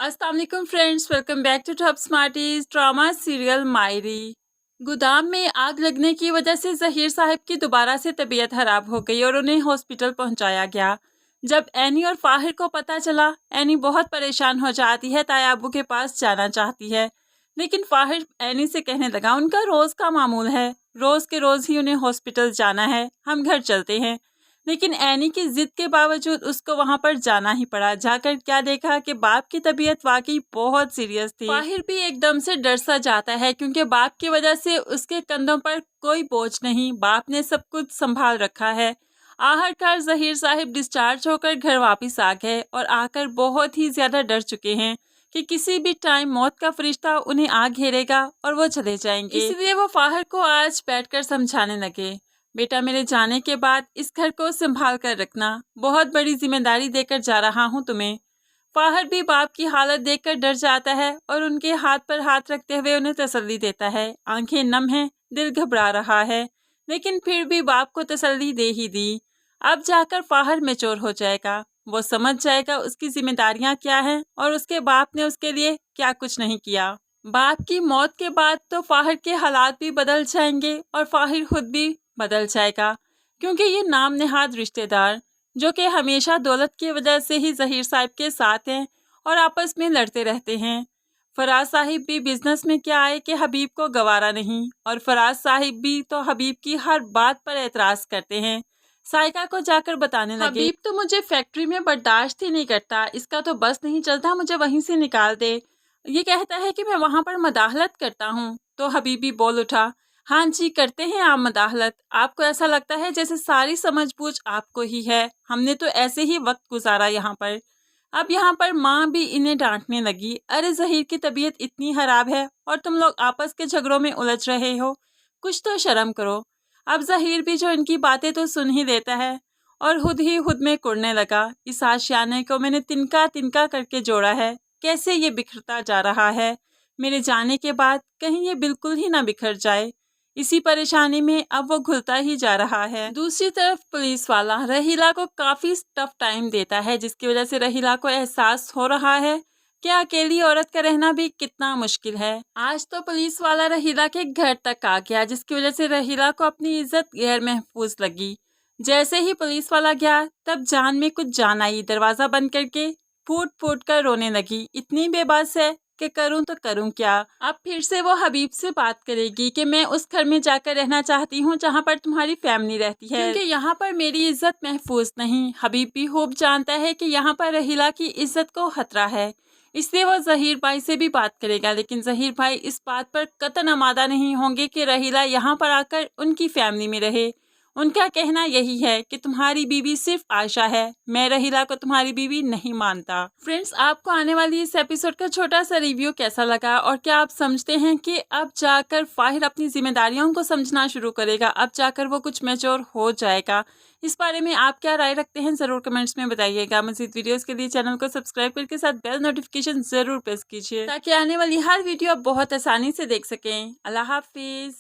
अस्सलाम वालेकुम friends, welcome back to top smarties drama serial Mayri. गोदाम में आग लगने की वजह से जहीर साहब की दोबारा से तबीयत खराब हो गई और उन्हें हॉस्पिटल पहुंचाया गया। जब एनी और फाहिर को पता चला, एनी बहुत परेशान हो जाती है, ताया अब्बू के पास जाना चाहती है। लेकिन फाहिर एनी से कहने लगा, उनका रोज़ का मामूल है, रोज़ के रोज़ ही उन्हें हॉस्पिटल जाना है, हम घर चलते हैं। लेकिन एनी की जिद के बावजूद उसको वहां पर जाना ही पड़ा। जाकर क्या देखा कि बाप की तबीयत वाकई बहुत सीरियस थी। फाहिर भी एकदम से डर सा जाता है, क्योंकि बाप की वजह से उसके कंधों पर कोई बोझ नहीं, बाप ने सब कुछ संभाल रखा है। आखिरकार जहीर साहिब डिस्चार्ज होकर घर वापस आ गए और आकर बहुत ही ज्यादा डर चुके हैं कि किसी भी टाइम मौत का फरिश्ता उन्हें आ घेरेगा और वो चले जाएंगे। इसलिए वो फाहिर को आज बैठकर समझाने लगे, बेटा मेरे जाने के बाद इस घर को संभाल कर रखना, बहुत बड़ी जिम्मेदारी देकर जा रहा हूँ तुम्हें। फाहिर भी बाप की हालत देखकर डर जाता है और उनके हाथ पर हाथ रखते हुए उन्हें तसल्ली देता है। आंखें नम हैं, दिल घबरा रहा है, लेकिन फिर भी बाप को तसल्ली दे ही दी। अब जाकर फाहिर मैच्योर हो जाएगा, वो समझ जाएगा उसकी जिम्मेदारियां क्या हैं और उसके बाप ने उसके लिए क्या कुछ नहीं किया। बाप की मौत के बाद तो फाहिर के हालात भी बदल जाएंगे और फाहिर खुद भी बदल जाएगा, क्योंकि ये नाम नेहाद रिश्तेदार जो कि हमेशा दौलत की वजह से ही जहीर साहब के साथ हैं और आपस में लड़ते रहते हैं। फराज साहिब भी बिजनेस में क्या आए कि हबीब को गवारा नहीं, और फराज साहिब भी तो हबीब की हर बात पर एतराज करते हैं। साइका को जाकर बताने लगे, हबीब तो मुझे फैक्ट्री में बर्दाश्त ही नहीं करता, इसका तो बस नहीं चलता, मुझे वहीं से निकाल दे। ये कहता है कि मैं वहां पर मदाखलत करता हूँ। तो हबीब भी बोल उठा, हाँ जी करते हैं आप मदाखलत, आपको ऐसा लगता है जैसे सारी समझबूझ आपको ही है, हमने तो ऐसे ही वक्त गुजारा यहाँ पर। अब यहाँ पर माँ भी इन्हें डांटने लगी, अरे जहीर की तबीयत इतनी खराब है और तुम लोग आपस के झगड़ों में उलझ रहे हो, कुछ तो शर्म करो। अब जहीर भी जो इनकी बातें तो सुन ही लेता है और खुद ही खुद में कुड़ने लगा, इस आशियाने को मैंने तिनका तिनका करके जोड़ा है, कैसे ये बिखरता जा रहा है, मेरे जाने के बाद कहीं ये बिल्कुल ही ना बिखर जाए। इसी परेशानी में अब वो घुलता ही जा रहा है। दूसरी तरफ पुलिस वाला रहीला को काफी टफ टाइम देता है, जिसकी वजह से रहीला को एहसास हो रहा है कि अकेली औरत का रहना भी कितना मुश्किल है। आज तो पुलिस वाला रहीला के घर तक आ गया, जिसकी वजह से रहीला को अपनी इज्जत गैर महफूज लगी। जैसे ही पुलिस वाला गया, तब जान में कुछ जान आई, दरवाजा बंद करके फूट फूट कर रोने लगी, इतनी बेबस है कि करूं तो करूं क्या। अब फिर से वो हबीब से बात करेगी कि मैं उस घर में जाकर रहना चाहती हूं जहां पर तुम्हारी फैमिली रहती है, क्योंकि यहाँ पर मेरी इज्जत महफूज नहीं। हबीब भी खूब जानता है कि यहाँ पर रहीला की इज्जत को खतरा है, इसलिए वो जहीर भाई से भी बात करेगा। लेकिन जहीर भाई इस बात पर कतई आमादा नहीं होंगे कि रहीला यहाँ पर आकर उनकी फैमिली में रहे। उनका कहना यही है कि तुम्हारी बीवी सिर्फ आयशा है, मैं रहीला को तुम्हारी बीवी नहीं मानता। फ्रेंड्स, आपको आने वाली इस एपिसोड का छोटा सा रिव्यू कैसा लगा और क्या आप समझते हैं कि अब जाकर फाहिर अपनी जिम्मेदारियों को समझना शुरू करेगा, अब जाकर वो कुछ मैच्योर हो जाएगा? इस बारे में आप क्या राय रखते हैं जरूर कमेंट्स में बताइएगा। मज़ीद वीडियोस के लिए चैनल को सब्सक्राइब करके साथ बेल नोटिफिकेशन जरूर प्रेस कीजिए, ताकि आने वाली हर वीडियो आप बहुत आसानी से देख सकें। अल्लाह हाफिज।